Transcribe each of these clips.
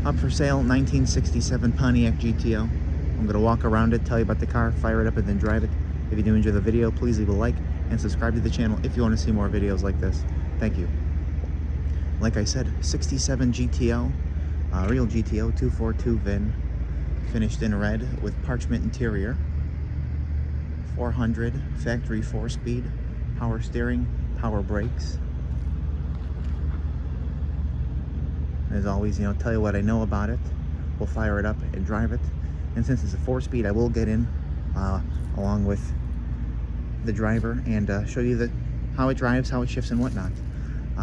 Up for sale, 1967 Pontiac GTO. I'm going to walk around it, tell you about the car, fire it up, and then drive it. If you do enjoy the video, please leave a like and subscribe to the channel if you want to see more videos like this. Thank you. Like I said, 67 GTO, real GTO, 242 VIN, finished in red with parchment interior. 400 factory 4-speed, power steering, power brakes. As always, tell you what I know about it. We'll fire it up and drive it. And since it's a 4-speed, I will get in along with the driver and show you how it drives, how it shifts, and whatnot.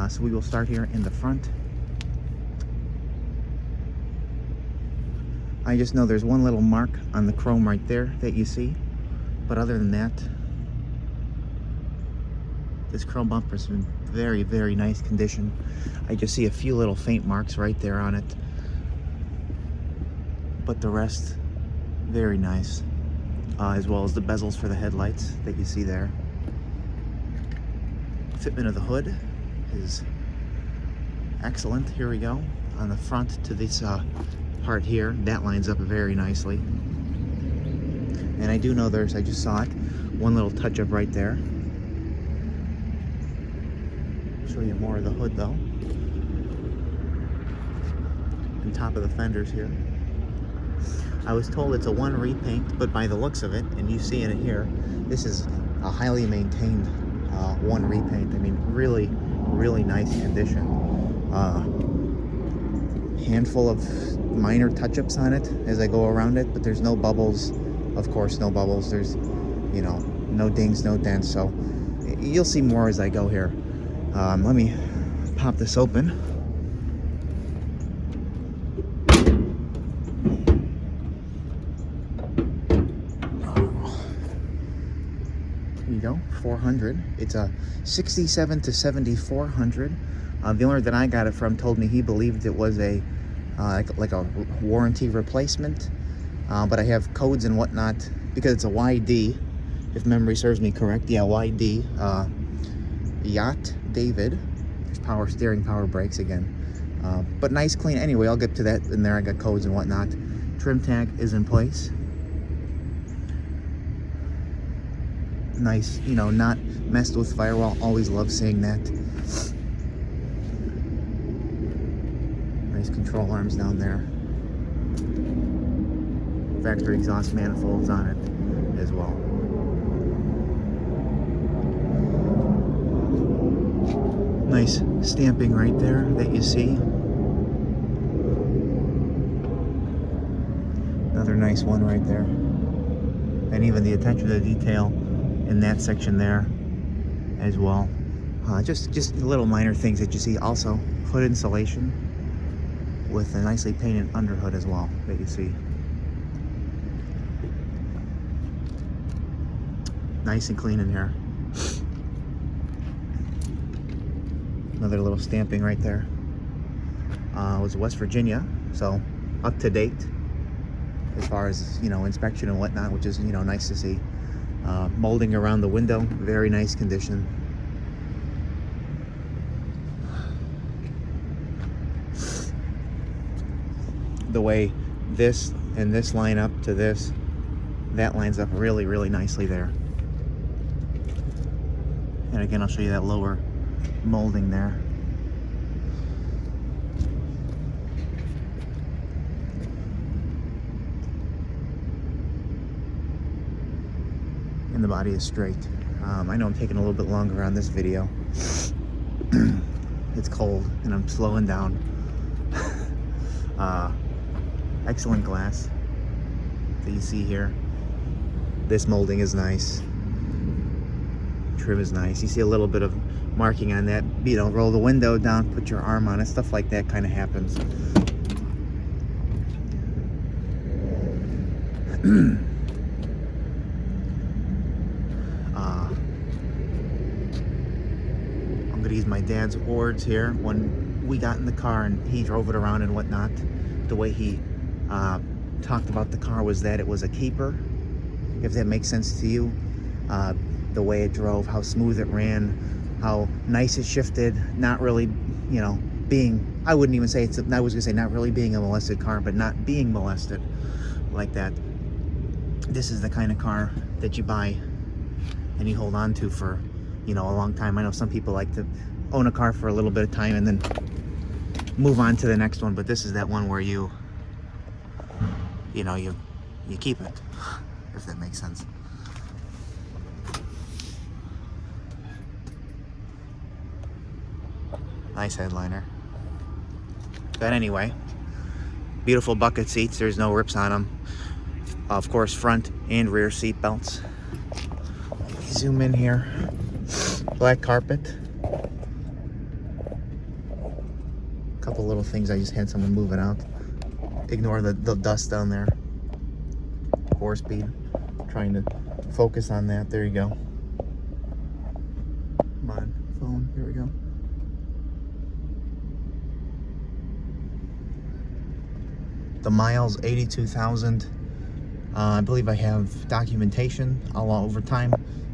So we will start here in the front. I just know there's one little mark on the chrome right there that you see. But other than that, this chrome bumper is in very, very nice condition. I just see a few little faint marks right there on it. But the rest, very nice. As well as the bezels for the headlights that you see there. Fitment of the hood is excellent. Here we go. On the front to this part here, that lines up very nicely. And I do know I just saw it, one little touch up right there. Show you more of the hood though. And top of the fenders here. I was told it's a one repaint, but by the looks of it, and you see in it here, this is a highly maintained one repaint. I mean, really, really nice condition. Handful of minor touch-ups on it as I go around it, but there's no bubbles. Of course, no bubbles. There's, no dings, no dents. So you'll see more as I go here. Let me pop this open. Here you go, 400. It's a 67 to 7400. The owner that I got it from told me he believed it was a like a warranty replacement. But I have codes and whatnot because it's a YD, if memory serves me correct. Yeah, YD. Yacht David. There's power steering, power brakes again. But nice, clean. Anyway, I'll get to that in there. I got codes and whatnot. Trim tag is in place. Nice, not messed with firewall. Always love seeing that. Nice control arms down there. Factory exhaust manifolds on it as well. Nice stamping right there that you see. Another nice one right there. And even the attention to detail in that section there as well. Just little minor things that you see. Also, hood insulation with a nicely painted underhood as well that you see. Nice and clean in here. Another little stamping right there. It was West Virginia, so up to date as far as inspection and whatnot, which is nice to see. Molding around the window, very nice condition. The way this and this line up to this, that lines up really, really nicely there. And again, I'll show you that lower molding there. And the body is straight. I know I'm taking a little bit longer on this video. It's cold and I'm slowing down. Excellent glass that you see here. This molding is nice. Trim is nice. You see a little bit of marking on that. Roll the window down, put your arm on it. Stuff like that kind of happens. I'm gonna use my dad's words here. When we got in the car and he drove it around and whatnot, the way he talked about the car was that it was a keeper, if that makes sense to you. The way it drove, how smooth it ran, how nice it shifted, not really, being I wouldn't even say it's, I was gonna say not really being a molested car, but not being molested like that. This is the kind of car that you buy and you hold on to for, you know, a long time. I know some people like to own a car for a little bit of time and then move on to the next one, but this is that one where you know, you keep it, if that makes sense. Nice headliner. But anyway, beautiful bucket seats. There's no rips on them. Of course, front and rear seat belts. Zoom in here. Black carpet. A couple little things. I just had someone move it out. Ignore the dust down there. 4-speed. Trying to focus on that. There you go. Come on, phone. Here we go. The miles, 82,000. I believe I have documentation all over time.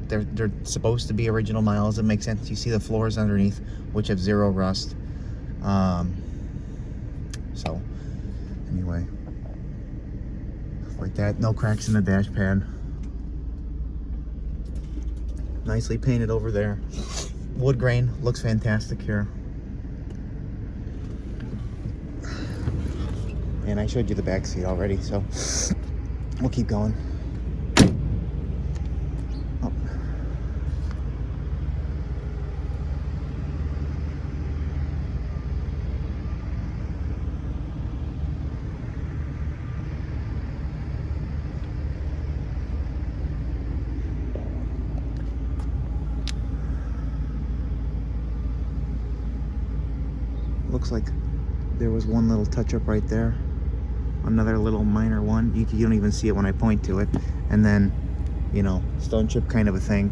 They're supposed to be original miles. It makes sense. You see the floors underneath, which have 0 rust. So, anyway, like that. No cracks in the dash pad. Nicely painted over there. Wood grain looks fantastic here. And I showed you the back seat already, so we'll keep going. Oh. Looks like there was one little touch-up right there. Another little minor one. You don't even see it when I point to it. And then, you know, stone chip kind of a thing.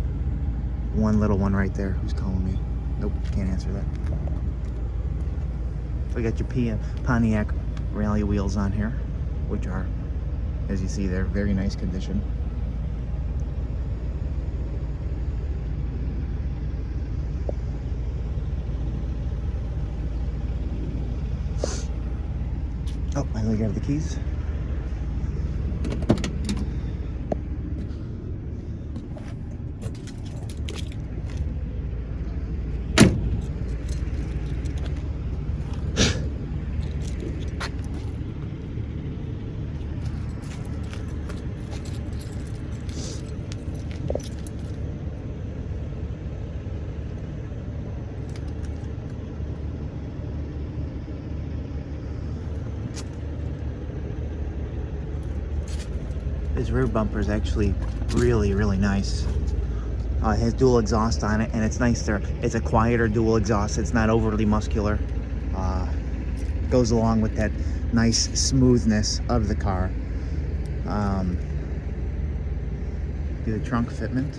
One little one right there. Who's calling me? Nope, can't answer that. We got your Pontiac rally wheels on here, which are, as you see, they're very nice condition. Oh, I only got the keys. His rear bumper is actually really, really nice. It has dual exhaust on it, and it's nice there. It's a quieter dual exhaust. It's not overly muscular. Goes along with that nice smoothness of the car. Do the trunk fitment.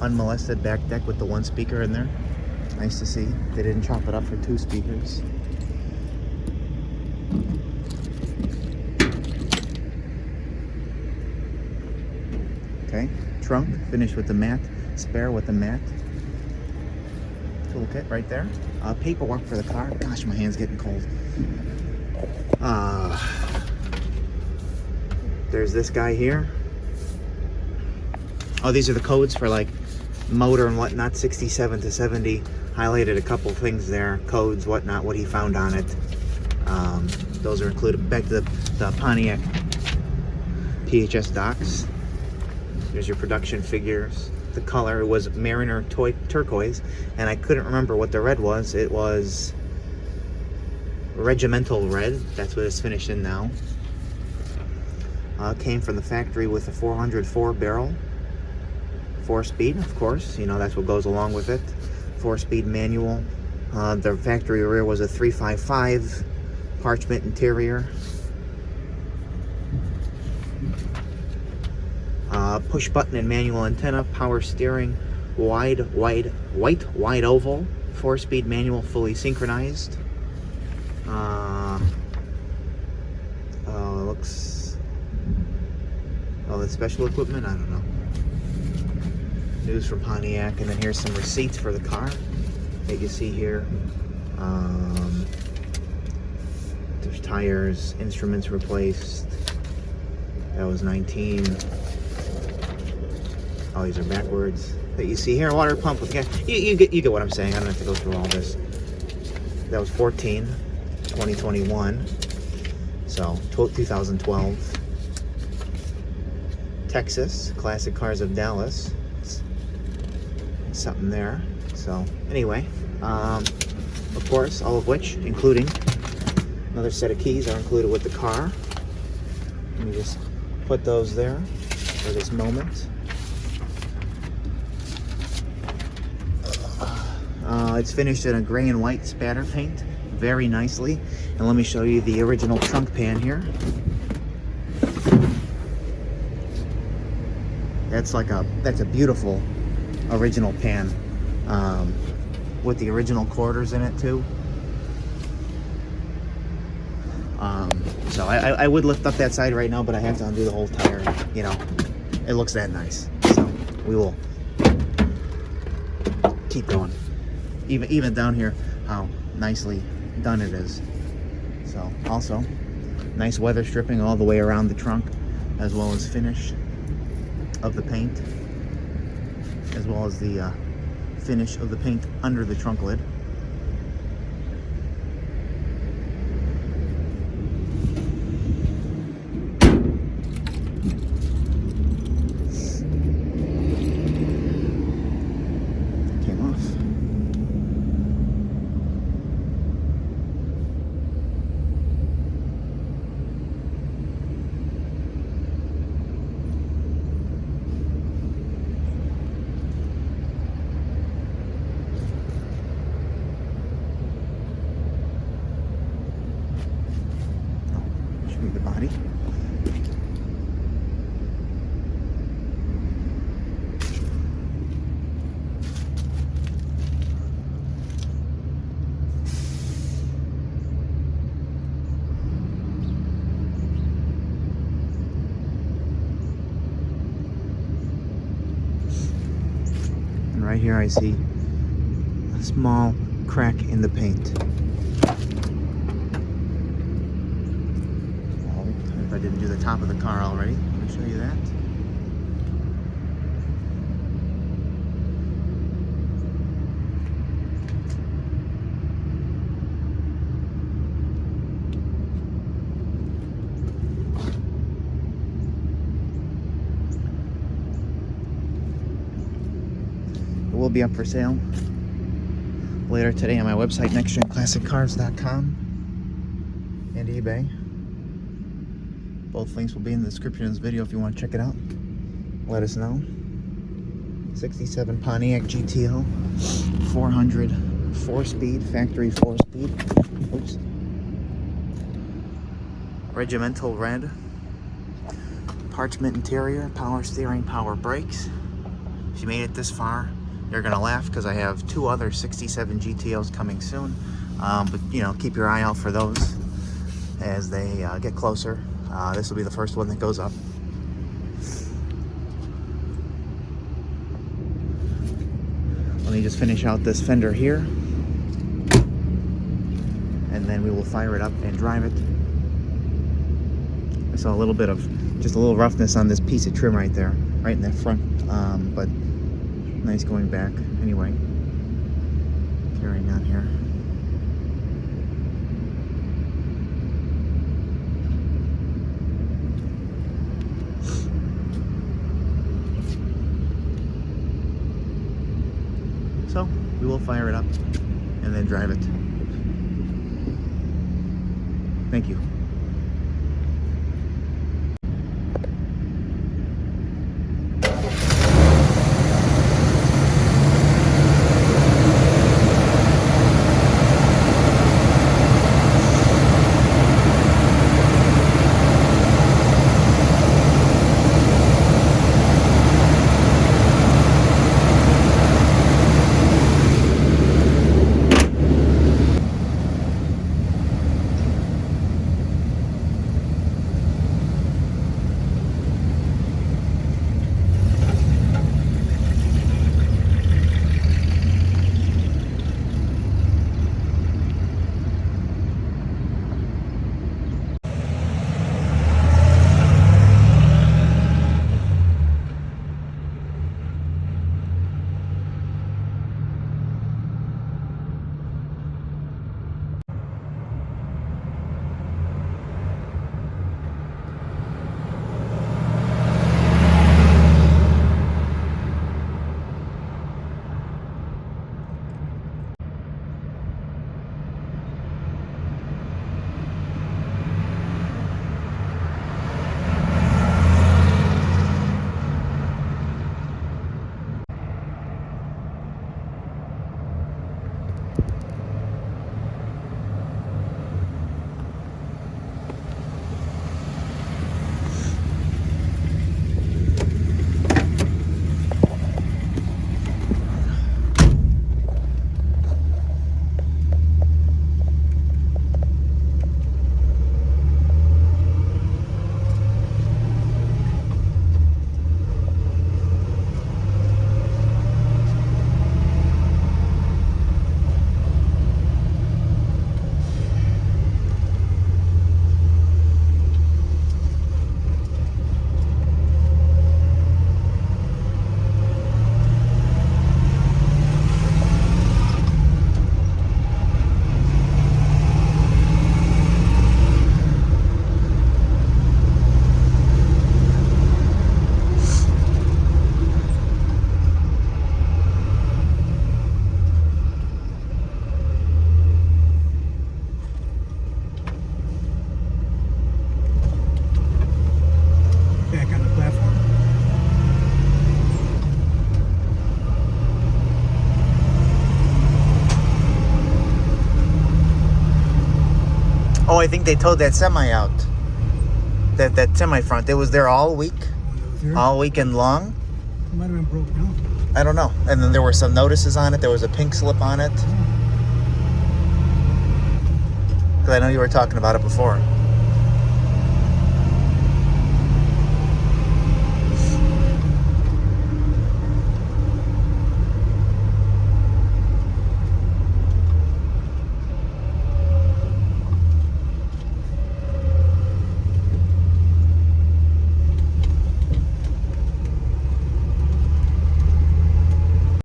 Unmolested back deck with the 1 speaker in there. Nice to see. They didn't chop it up for 2 speakers. Okay, trunk finished with the matte, spare with the matte. Toolkit right there. Paperwork for the car. Gosh, my hand's getting cold. There's this guy here. Oh, these are the codes for like motor and whatnot. 67 to 70. Highlighted a couple things there, codes, whatnot, what he found on it. Those are included. Back to the Pontiac PHS docs. There's your production figures. The color was Mariner turquoise, and I couldn't remember what the red was. It was Regimental red. That's what it's finished in now. Came from the factory with a 404 barrel. 4-speed, of course, you know, that's what goes along with it. 4-speed manual. The factory rear was a 355 Parchment interior. Push button and manual antenna, power steering, white oval, 4-speed manual, fully synchronized. box. All the special equipment, I don't know. News from Pontiac, and then here's some receipts for the car that you see here. There's tires, instruments replaced. That was 19. Oh, these are backwards. That you see here, water pump with gas. You get what I'm saying. I don't have to go through all this. That was 14, 2021. So 2012. Texas, Classic Cars of Dallas. Something there. So anyway, of course, all of which, including another set of keys, are included with the car. Let me just put those there for this moment. It's finished in a gray and white spatter paint, very nicely. And let me show you the original trunk pan here. That's a beautiful original pan, with the original quarters in it too. So I would lift up that side right now, but I have to undo the whole tire. You know, it looks that nice. So we will keep going. Even down here, how nicely done it is. So also, nice weather stripping all the way around the trunk, as well as finish of the paint, as well as the finish of the paint under the trunk lid. Came off. The body. And right here I see a small crack in the paint. I didn't do the top of the car already. Let me show you that. It will be up for sale later today on my website, nextgenclassiccars.com, and eBay. Both links will be in the description of this video if you want to check it out. Let us know. 67 Pontiac GTO, 400 4-speed, factory 4-speed. Oops. Regimental red. Parchment interior, power steering, power brakes. If you made it this far, you're gonna laugh because I have 2 other 67 GTOs coming soon. But you know, keep your eye out for those as they get closer. This will be the first one that goes up. Let me just finish out this fender here, and then we will fire it up and drive it. I saw a little bit of, just a little roughness on this piece of trim right there, right in the front, but nice going back. Anyway, carrying on here. So we will fire it up and then drive it. Thank you. Oh, I think they towed that semi out. That semi front. It was there all week, all weekend long. It might have been broke down. I don't know. And then there were some notices on it. There was a pink slip on it. Because I know you were talking about it before.